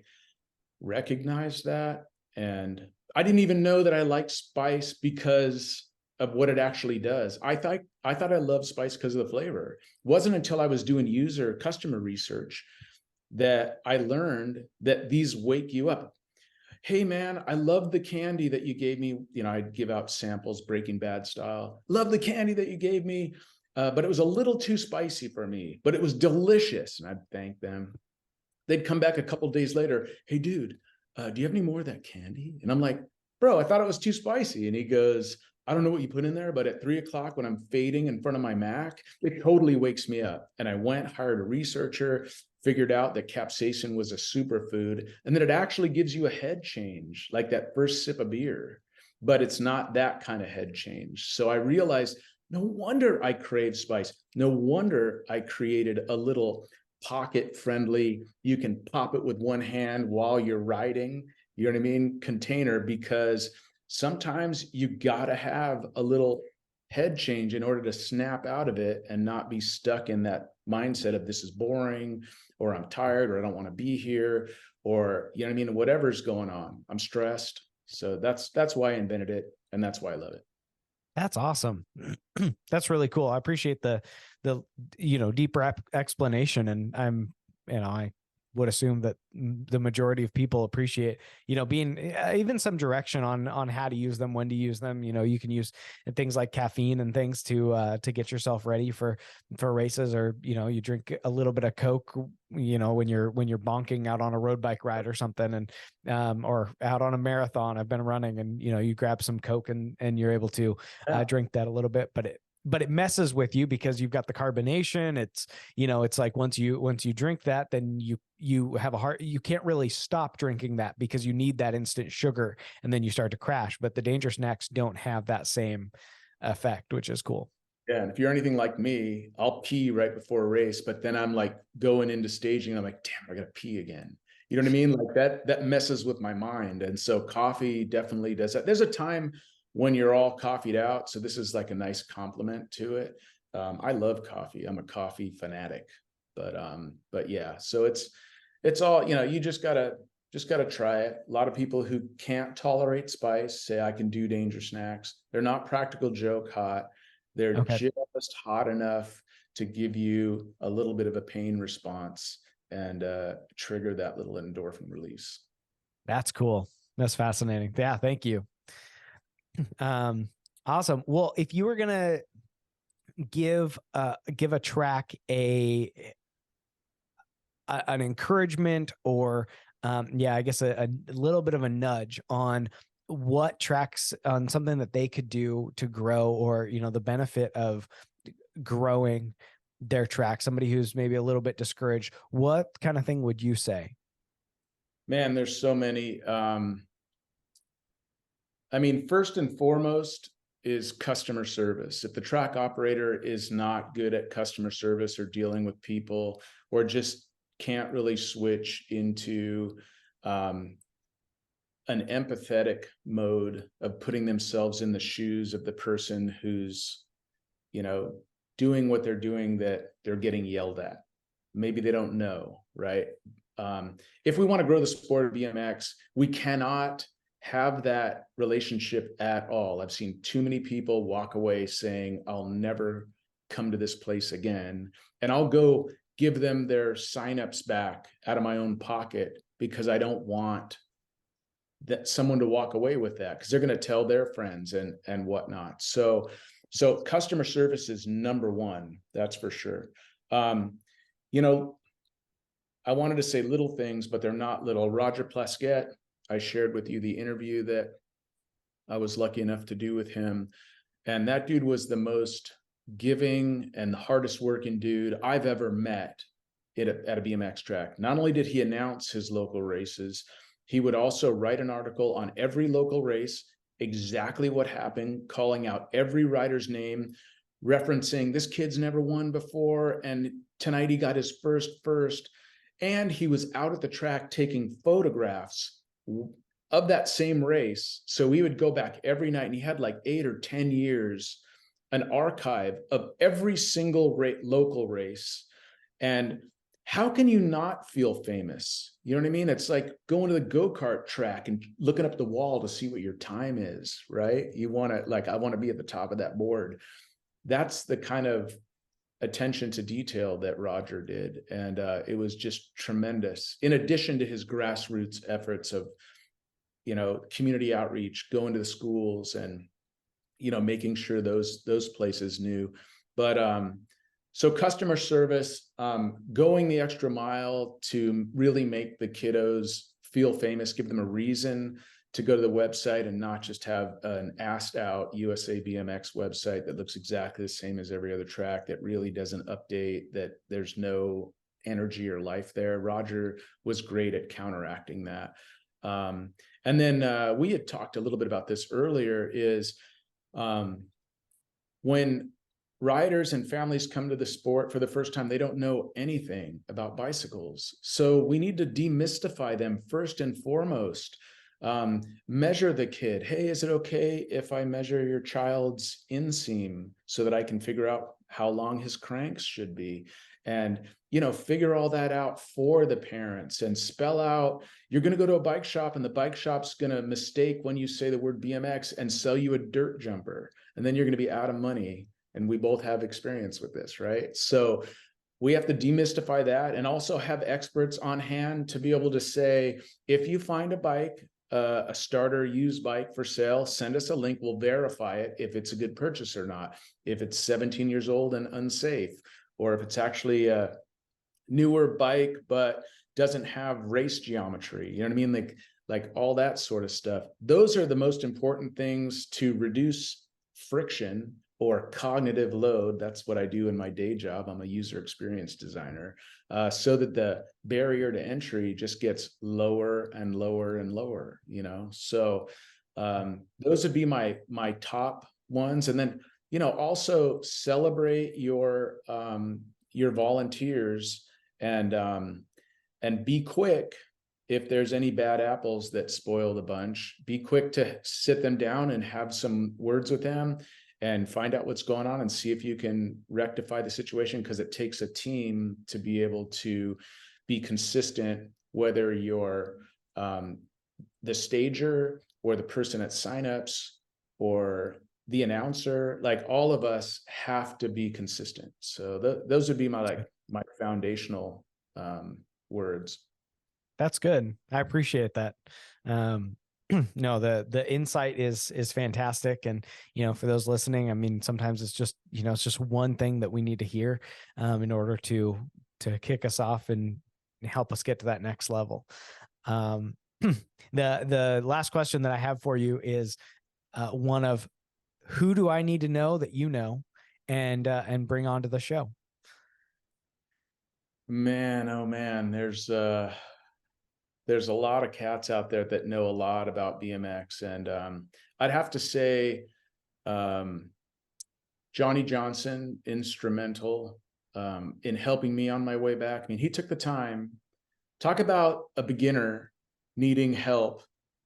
recognize that. And I didn't even know that I liked spice because of what it actually does. I thought I loved spice because of the flavor. It wasn't until I was doing customer research that I learned that these wake you up. Hey man, I love the candy that you gave me. I'd give out samples, Breaking Bad style. Love the candy that you gave me, but it was a little too spicy for me, but it was delicious. And I'd thank them. They'd come back a couple days later. Hey dude, do you have any more of that candy? And I'm like, bro, I thought it was too spicy. And he goes, I don't know what you put in there, but at 3 o'clock when I'm fading in front of my Mac, it totally wakes me up. And I went, hired a researcher, figured out that capsaicin was a superfood, and that it actually gives you a head change, like that first sip of beer. but it's not that kind of head change. So I realized, no wonder I crave spice. No wonder I created a little pocket friendly, you can pop it with one hand while you're riding, you know what I mean, container, because sometimes you gotta have a little head change in order to snap out of it and not be stuck in that mindset of this is boring, or I'm tired, or I don't want to be here, or you know what I mean, whatever's going on, I'm stressed. So that's why I invented it, and that's why I love it. That's awesome. That's really cool. I appreciate the deeper explanation, and I would assume that the majority of people appreciate, being even some direction on how to use them, when to use them. You can use things like caffeine and things to get yourself ready for races, or, you drink a little bit of Coke, when you're bonking out on a road bike ride or something, and or out on a marathon. I've been running, and, you grab some Coke and you're able to drink that a little bit, but it messes with you because you've got the carbonation. It's like once you drink that, then you have you can't really stop drinking that because you need that instant sugar, and then you start to crash. But the danger snacks don't have that same effect, which is cool. Yeah, and if you're anything like me, I'll pee right before a race, but then I'm like going into staging, I'm like, damn, I gotta pee again. You know what I mean? Like that messes with my mind. And so coffee definitely does that. There's a time when you're all coffeeed out, so this is like a nice compliment to it. I love coffee. I'm a coffee fanatic, but yeah, so it's all, you just gotta try it. A lot of people who can't tolerate spice say I can do danger snacks. They're not practical joke hot. They're Okay. just hot enough to give you a little bit of a pain response and trigger that little endorphin release. That's cool. That's fascinating. Yeah. Thank you. Awesome. Well, if you were going to give a track an encouragement, or I guess a little bit of a nudge on what tracks, on something that they could do to grow, or, the benefit of growing their track, somebody who's maybe a little bit discouraged, what kind of thing would you say? Man, there's so many. I mean, first and foremost is customer service. If the track operator is not good at customer service or dealing with people, or just can't really switch into an empathetic mode of putting themselves in the shoes of the person who's, doing what they're doing, that they're getting yelled at. Maybe they don't know, right? If we want to grow the sport of BMX, we cannot have that relationship at all. I've seen too many people walk away saying, I'll never come to this place again. And I'll go give them their signups back out of my own pocket because I don't want that someone to walk away with that, because they're going to tell their friends and whatnot. So customer service is number one, that's for sure. I wanted to say little things, but they're not little. Roger Plaskett, I shared with you the interview that I was lucky enough to do with him. And that dude was the most giving and the hardest working dude I've ever met at a BMX track. Not only did he announce his local races, he would also write an article on every local race, exactly what happened, calling out every rider's name, referencing this kid's never won before, and tonight he got his first. And he was out at the track taking photographs of that same race. So we would go back every night, and he had like 8 or 10 years, an archive of every single local race. And how can you not feel famous? You know what I mean? It's like going to the go-kart track and looking up the wall to see what your time is, right? You want to, like, I want to be at the top of that board. That's the kind of attention to detail that Roger did. And it was just tremendous. In addition to his grassroots efforts of, community outreach, going to the schools and, making sure those places knew. But so customer service, going the extra mile to really make the kiddos feel famous, give them a reason to go to the website and not just have an assed out USA BMX website that looks exactly the same as every other track, that really doesn't update, that there's no energy or life there. Roger was great at counteracting that. And then we had talked a little bit about this earlier, is when riders and families come to the sport for the first time, they don't know anything about bicycles. So we need to demystify them first and foremost. Measure the kid. Hey, is it okay if I measure your child's inseam so that I can figure out how long his cranks should be? And, figure all that out for the parents and spell out, you're going to go to a bike shop and the bike shop's going to mistake when you say the word BMX and sell you a dirt jumper. And then you're going to be out of money. And we both have experience with this, right? So we have to demystify that, and also have experts on hand to be able to say, if you find a bike, a starter used bike for sale, send us a link. We'll verify it if it's a good purchase or not, if it's 17 years old and unsafe, or if it's actually a newer bike but doesn't have race geometry. You know what I mean? Like all that sort of stuff. Those are the most important things to reduce friction or cognitive load. That's what I do in my day job. I'm a user experience designer, so that the barrier to entry just gets lower and lower and lower, So those would be my top ones. And then, also celebrate your volunteers, and be quick if there's any bad apples that spoil the bunch. Be quick to sit them down and have some words with them and find out what's going on and see if you can rectify the situation, because it takes a team to be able to be consistent, whether you're the stager or the person at signups or the announcer. Like, all of us have to be consistent. So those would be my foundational words. That's good. I appreciate that. No, the insight is fantastic. And, for those listening, I mean, sometimes it's just, it's just one thing that we need to hear, in order to kick us off and help us get to that next level. The last question that I have for you is, one of, who do I need to know that and bring onto the show? Man, oh man, there's a lot of cats out there that know a lot about BMX, and I'd have to say Johnny Johnson, instrumental in helping me on my way back. I mean, he took the time. Talk about a beginner needing help.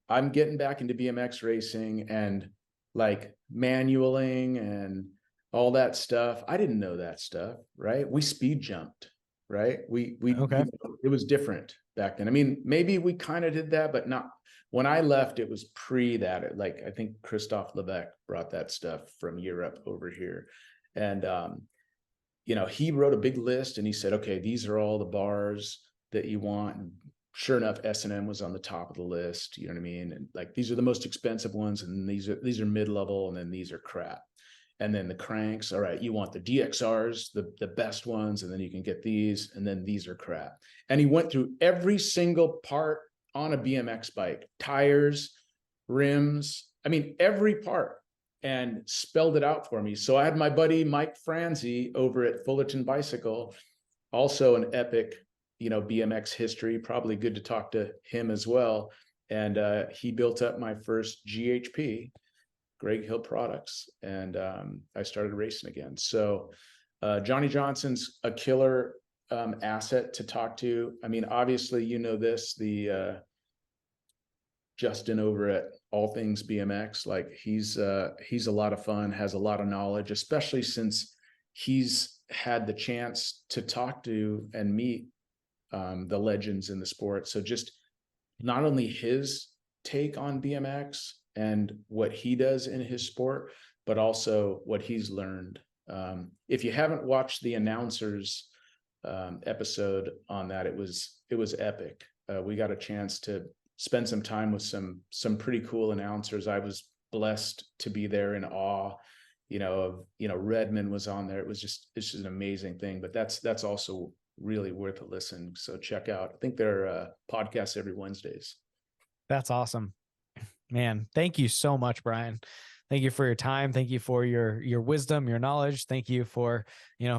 I'm getting back into BMX racing and like manualing and all that stuff. I didn't know that stuff, right? We speed jumped, right? We Okay. It was different back then. I mean, maybe we kind of did that, but not when I left. It was pre that. Like, I think Christophe Lebec brought that stuff from Europe over here, and he wrote a big list and he said, okay, these are all the bars that you want. And sure enough, S&M was on the top of the list. You know what I mean? And like, these are the most expensive ones, and these are mid-level, and then these are crap. And then the cranks, all right, you want the DXRs, the best ones, and then you can get these, and then these are crap. And he went through every single part on a BMX bike, tires, rims, I mean, every part, and spelled it out for me. So I had my buddy Mike Franzi over at Fullerton Bicycle, also an epic, BMX history, probably good to talk to him as well. And he built up my first GHP, Greg Hill Products, and I started racing again. So Johnny Johnson's a killer asset to talk to. I mean, obviously, this, the Justin over at All Things BMX, like he's a lot of fun, has a lot of knowledge, especially since he's had the chance to talk to and meet the legends in the sport. So just not only his take on BMX and what he does in his sport, but also what he's learned. If you haven't watched the announcers episode on that, it was epic. We got a chance to spend some time with some pretty cool announcers. I was blessed to be there, in awe, Redmond was on there. It's just an amazing thing. But that's also really worth a listen. So check out, I think they're podcasts every Wednesdays. That's awesome, man. Thank you so much, Bryan. Thank you for your time. Thank you for your wisdom, your knowledge. Thank you for,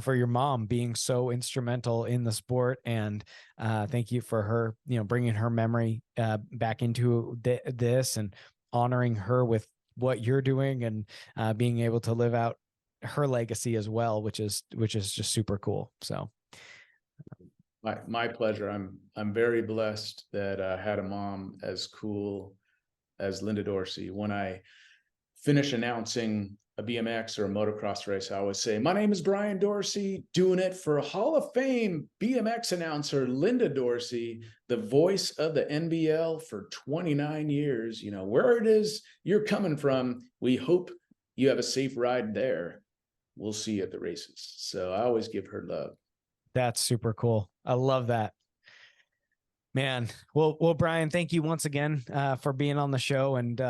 for your mom being so instrumental in the sport. And thank you for her, bringing her memory back into this and honoring her with what you're doing, and being able to live out her legacy as well, which is just super cool. So my pleasure. I'm very blessed that I had a mom as cool as Linda Dorsey. When I finish announcing a BMX or a motocross race, I always say, my name is Bryan Dorsey, doing it for Hall of Fame BMX announcer Linda Dorsey, the voice of the NBL for 29 years. Where it is you're coming from, we hope you have a safe ride there. We'll see you at the races. So I always give her love. That's super cool. I love that. Man. Well, Bryan, thank you once again for being on the show. And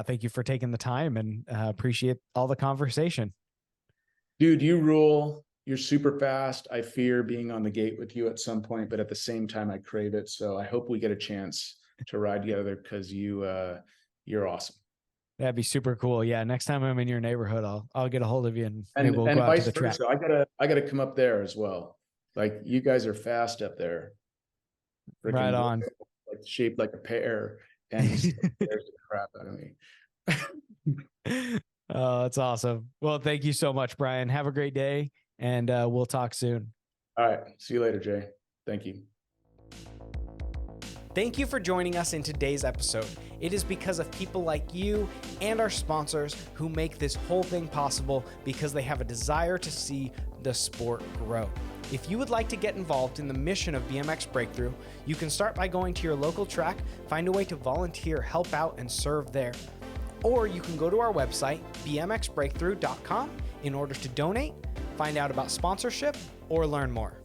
thank you for taking the time, and appreciate all the conversation. Dude, you rule. You're super fast. I fear being on the gate with you at some point, but at the same time, I crave it. So I hope we get a chance to ride together, because you're awesome. That'd be super cool. Yeah. Next time I'm in your neighborhood, I'll get a hold of you, and maybe we'll go out to the track. I gotta come up there as well. Like, you guys are fast up there. Freaking right on. like, shaped like a pear, and he scares the crap out of me. Oh, that's awesome. Well, thank you so much, Bryan. Have a great day, and we'll talk soon. All right. See you later, Jay. Thank you. Thank you for joining us in today's episode. It is because of people like you and our sponsors who make this whole thing possible, because they have a desire to see the sport grow. If you would like to get involved in the mission of BMX Breakthrough, you can start by going to your local track, find a way to volunteer, help out, and serve there. Or you can go to our website, bmxbreakthrough.com, in order to donate, find out about sponsorship, or learn more.